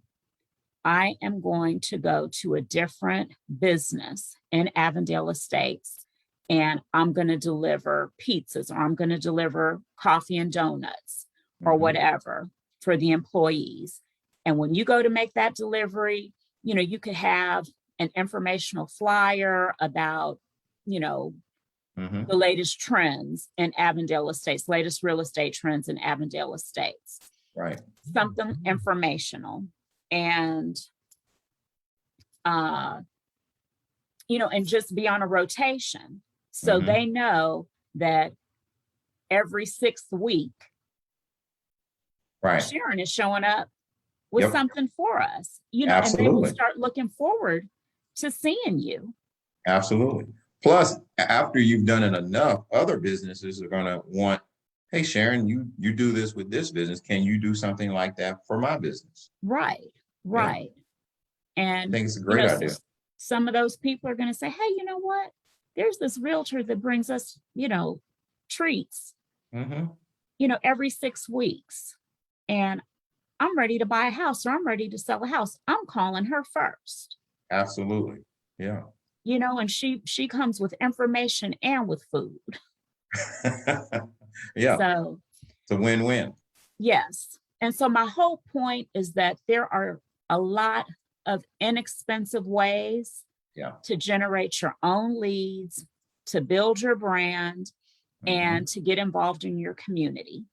I am going to go to a different business in Avondale Estates, and I'm going to deliver pizzas, or I'm going to deliver coffee and donuts or whatever for the employees. And when you go to make that delivery, you know, you could have an informational flyer about, you know, the latest trends in Avondale Estates, latest real estate trends in Avondale Estates. Right. Something informational. And, you know, and just be on a rotation. So they know that every 6th week, Sharon is showing up with something for us, you know, and they will start looking forward to seeing you. Absolutely. Plus, after you've done it enough, other businesses are going to want, hey, Sharon, you do this with this business. Can you do something like that for my business? Right. Right. Yeah. And I think it's a great idea. Some of those people are going to say, hey, you know what? There's this realtor that brings us, you know, treats, you know, every 6 weeks. And I'm ready to buy a house, or I'm ready to sell a house. I'm calling her first. Absolutely. Yeah. You know, and she comes with information and with food. Yeah. So it's a win-win. Yes. And so my whole point is that there are a lot of inexpensive ways to generate your own leads, to build your brand, and to get involved in your community.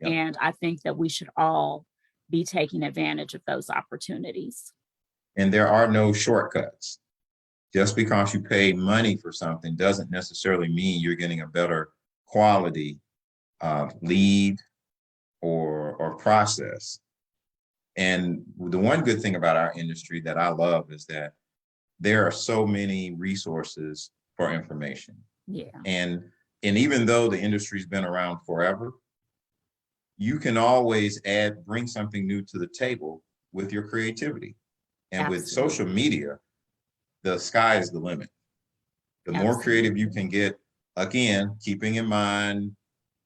And I think that we should all be taking advantage of those opportunities. And there are no shortcuts. Just because you pay money for something doesn't necessarily mean you're getting a better quality lead or process. And the one good thing about our industry that I love is that there are so many resources for information. Yeah. And even though the industry's been around forever, you can always bring something new to the table with your creativity. And with social Absolutely. media, the sky is the limit. The more creative you can get, again, keeping in mind,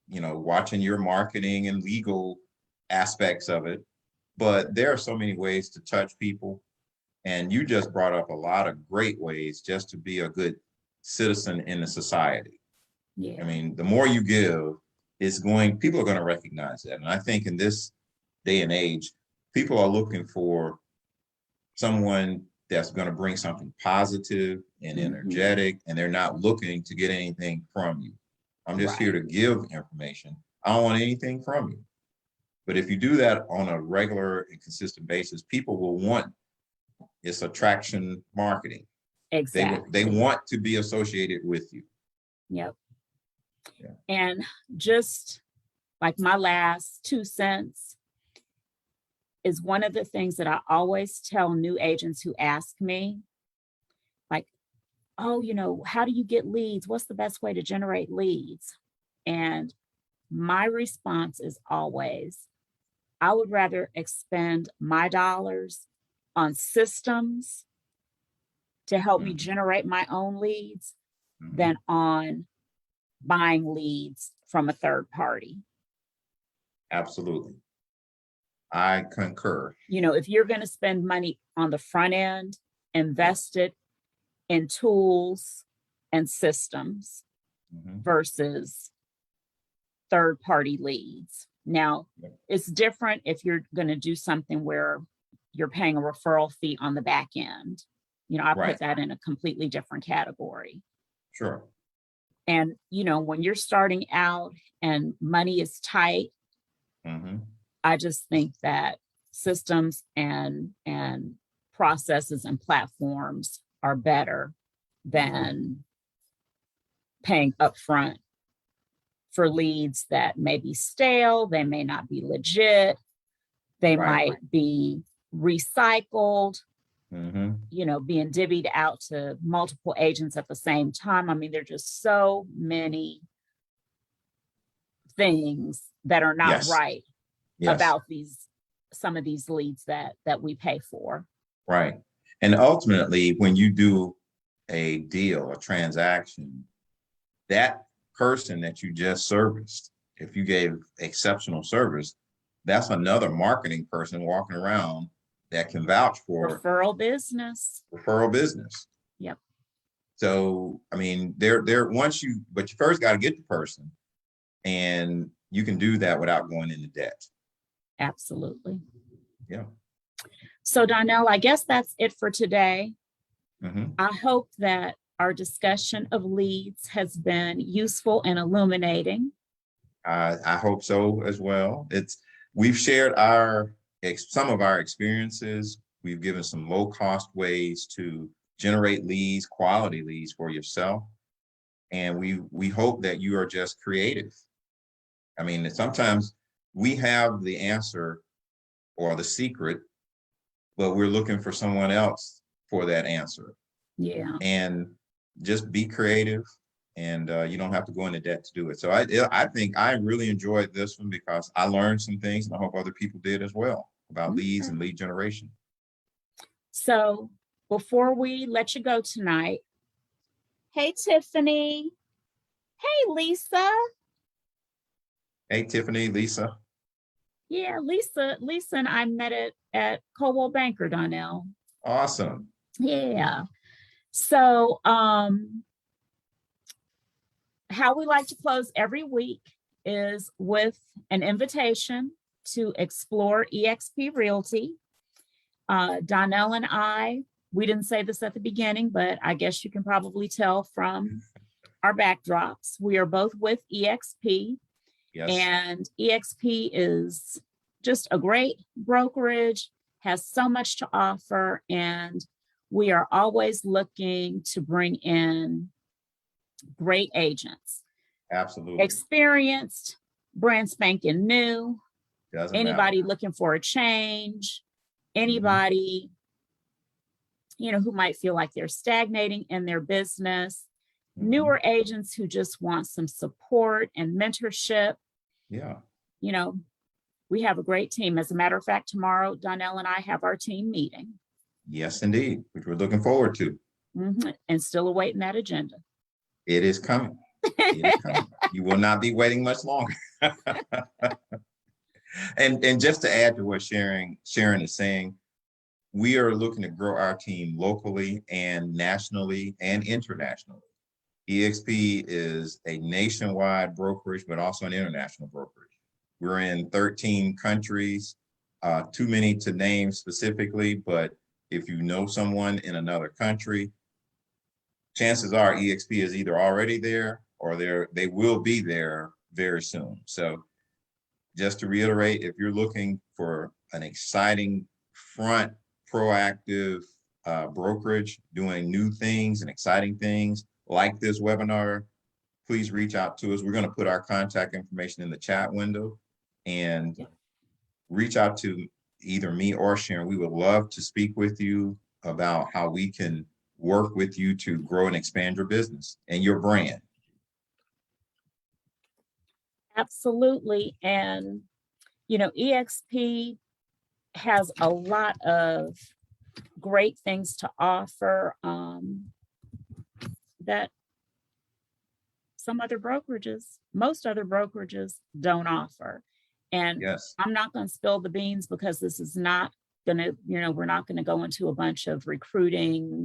watching your marketing and legal aspects of it. But there are so many ways to touch people. And you just brought up a lot of great ways just to be a good citizen in the society. Yeah. I mean, the more you give, people are going to recognize that. And I think in this day and age, people are looking for someone that's going to bring something positive and energetic, and they're not looking to get anything from you. I'm just here to give information. I don't want anything from you. But if you do that on a regular and consistent basis, people will want. It's attraction marketing. Exactly. They want to be associated with you. Yep. Yeah. And just like my last 2 cents is one of the things that I always tell new agents who ask me, like, oh, how do you get leads? What's the best way to generate leads? And my response is always, I would rather expend my dollars on systems to help me generate my own leads than on buying leads from a third party. Absolutely. I concur. If you're going to spend money on the front end, invest it in tools and systems versus third party leads. Now, it's different if you're going to do something where you're paying a referral fee on the back end. I put that in a completely different category. Sure. And, when you're starting out and money is tight, I just think that systems and processes and platforms are better than paying upfront for leads that may be stale, they may not be legit, they might be recycled, being divvied out to multiple agents at the same time. I mean, there are just so many things that are not right about some of these leads that we pay for. Right. And ultimately, when you do a deal, a transaction, that person that you just serviced, if you gave exceptional service, that's another marketing person walking around that can vouch for referral business. Yep. So, I mean, but you first got to get the person, and you can do that without going into debt. Absolutely. Yeah. So, Donell, I guess that's it for today. I hope that our discussion of leads has been useful and illuminating. I hope so as well. We've shared some of our experiences. We've given some low-cost ways to generate leads, quality leads for yourself. And we hope that you are just creative. I mean, sometimes we have the answer or the secret, but we're looking for someone else for that answer. Yeah. And just be creative, and you don't have to go into debt to do it. So I think I really enjoyed this one because I learned some things, and I hope other people did as well about leads and lead generation. So before we let you go tonight, hey, Tiffany. Hey, Lisa. Hey, Tiffany, Lisa. Yeah, Lisa and I met at Coldwell Banker, Donell. Awesome. Yeah. So how we like to close every week is with an invitation to explore eXp Realty. Donell and I, we didn't say this at the beginning, but I guess you can probably tell from our backdrops. We are both with eXp. Yes. And eXp is just a great brokerage, has so much to offer, and we are always looking to bring in great agents. Absolutely. Experienced, brand spanking new, Doesn't matter. Anybody looking for a change, anybody, who might feel like they're stagnating in their business, newer agents who just want some support and mentorship. Yeah. We have a great team. As a matter of fact, tomorrow, Donell and I have our team meeting. Yes, indeed, which we're looking forward to. And still awaiting that agenda. It is coming. It is coming. You will not be waiting much longer. And just to add to what Sharon is saying, we are looking to grow our team locally and nationally and internationally. eXp is a nationwide brokerage, but also an international brokerage. We're in 13 countries, too many to name specifically, but if you know someone in another country, chances are eXp is either already there or they will be there very soon. So just to reiterate, if you're looking for an exciting front, proactive brokerage doing new things and exciting things like this webinar, please reach out to us. We're going to put our contact information in the chat window and reach out to either me or Sharon. We would love to speak with you about how we can work with you to grow and expand your business and your brand. Absolutely. And, eXp has a lot of great things to offer that most other brokerages don't offer. And yes, I'm not going to spill the beans because this is not going to, we're not going to go into a bunch of recruiting,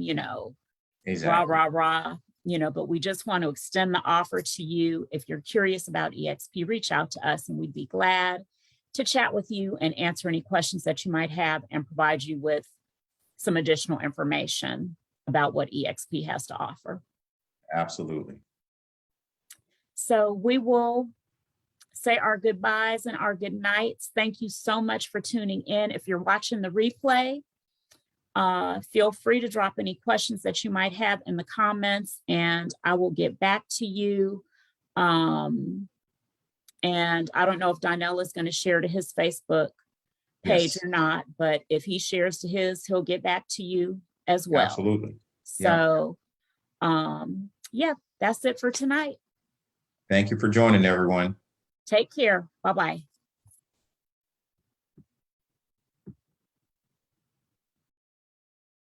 exactly. rah, but we just want to extend the offer to you. If you're curious about eXp, reach out to us and we'd be glad to chat with you and answer any questions that you might have and provide you with some additional information about what eXp has to offer. Absolutely. So we will say our goodbyes and our good nights. Thank you so much for tuning in. If you're watching the replay, feel free to drop any questions that you might have in the comments and I will get back to you. And I don't know if Donell is going to share to his Facebook page or not, but if he shares to his, he'll get back to you as well. Absolutely. So, that's it for tonight. Thank you for joining, everyone. Take care. Bye-bye.